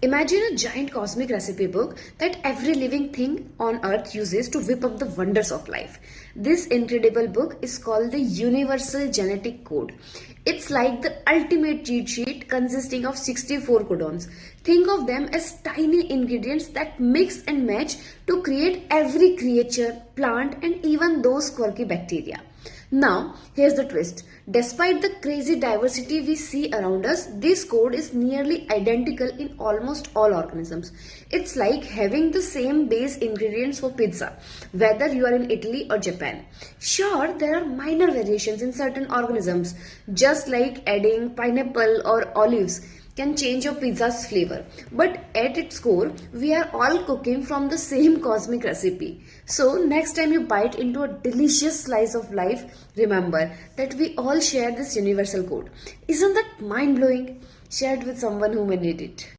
Imagine a giant cosmic recipe book that every living thing on earth uses to whip up the wonders of life. This incredible book is called the Universal Genetic Code. It's like the ultimate cheat sheet consisting of 64 codons. Think of them as tiny ingredients that mix and match to create every creature, plant, and even those quirky bacteria. Now, here's the twist. Despite the crazy diversity we see around us, this code is nearly identical in almost all organisms. It's like having the same base ingredients for pizza, whether you are in Italy or Japan. Sure, there are minor variations in certain organisms, just like adding pineapple or olives can change your pizza's flavor. But at its core, we are all cooking from the same cosmic recipe. So, next time you bite into a delicious slice of life, remember that we all share this universal code. Isn't that mind blowing? Share it with someone who may need it.